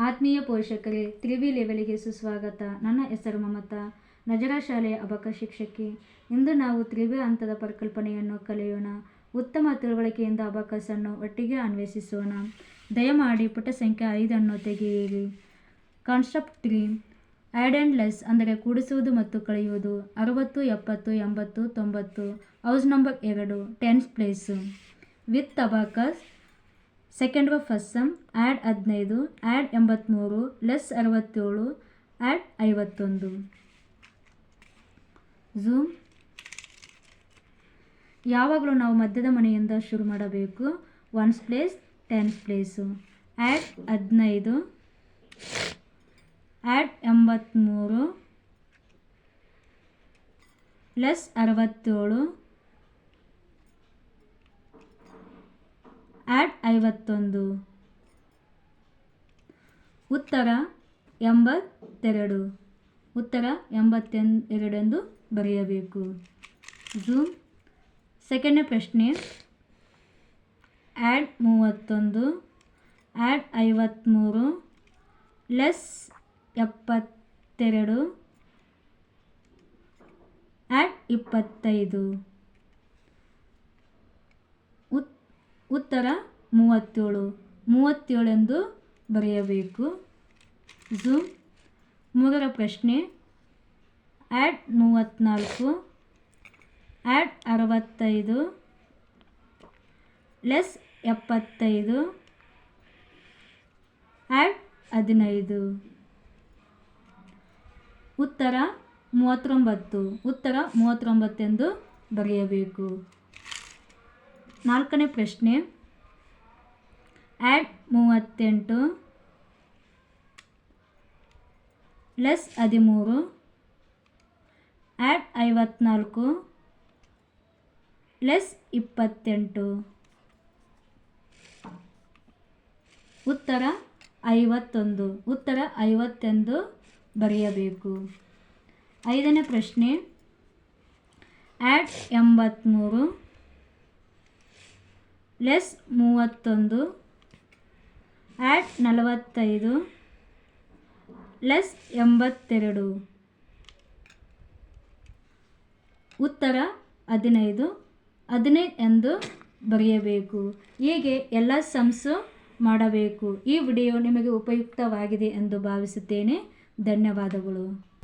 ಆತ್ಮೀಯ ಪೋಷಕರೇ, ತ್ರಿವಿ ಲೆವೆಲ್ಗೆ ಸುಸ್ವಾಗತ. ನನ್ನ ಹೆಸರು ಮಮತಾ, ನಜರಾ ಶಾಲೆಯ ಅಬಕ ಶಿಕ್ಷಕಿ. ಇಂದು ನಾವು ತ್ರಿವಿ ಹಂತದ ಪರಿಕಲ್ಪನೆಯನ್ನು ಕಲಿಯೋಣ. ಉತ್ತಮ ತಿಳುವಳಿಕೆಯಿಂದ ಅಬಕಸನ್ನು ಒಟ್ಟಿಗೆ ಅನ್ವೇಷಿಸೋಣ. ದಯಮಾಡಿ ಪುಟ ಸಂಖ್ಯೆ 5 ತೆಗೆಯಿರಿ. ಕಾನ್ಸೆಪ್ಟ್ 3 ಆ್ಯಡ್ ಆ್ಯಂಡ್ ಲೆಸ್ ಅಂದರೆ ಕೂಡಿಸುವುದು ಮತ್ತು ಕಳೆಯುವುದು. 60, 70, 80, 90. House number 2 tens place with abacus. Second first sum add 15, add 83, less 67, add 51. Zoom. ಯಾವಾಗಲೂ ನಾವು ಮಧ್ಯದ ಮನೆಯಿಂದ ಶುರು ಮಾಡಬೇಕು. Ones place, tens place. Add 15, add 83, less 67, add 51. ಉತ್ತರ 82. ಉತ್ತರ 82 ಎಂದು ಬರೆಯಬೇಕು. ಝೂಮ್. ಸೆಕೆಂಡ್ನೇ ಪ್ರಶ್ನೆ ಆ್ಯಡ್ 31, ಆ್ಯಡ್ 53, ಲೆಸ್ 72, ಆ್ಯಡ್ 25. ಉತ್ತರ 37 ಎಂದು ಬರೆಯಬೇಕು. ಝೂಮ್. ಮೂರರ ಪ್ರಶ್ನೆ ಆ್ಯಡ್ 34, ಆ್ಯಡ್ 65, ಲೆಸ್ 75, ಆ್ಯಡ್ 15. ಉತ್ತರ 39. ಉತ್ತರ 39 ಎಂದು ಬರೆಯಬೇಕು. ನಾಲ್ಕನೇ ಪ್ರಶ್ನೆ ಆ್ಯಡ್ 38, ಲೆಸ್ 13, ಆ್ಯಡ್ 54, ಲೆಸ್ 28. ಉತ್ತರ 51. ಉತ್ತರ 50 ಎಂದು ಬರೆಯಬೇಕು. ಐದನೇ ಪ್ರಶ್ನೆ ಆ್ಯಡ್ 83, ಲೆಸ್ 31, ಆ್ಯಡ್ 45, ಲೆಸ್ 82. ಉತ್ತರ 15 ಎಂದು ಬರೆಯಬೇಕು. ಹೀಗೆ ಎಲ್ಲ ಸಮ್ಸು ಮಾಡಬೇಕು. ಈ ವಿಡಿಯೋ ನಿಮಗೆ ಉಪಯುಕ್ತವಾಗಿದೆ ಎಂದು ಭಾವಿಸುತ್ತೇನೆ. ಧನ್ಯವಾದಗಳು.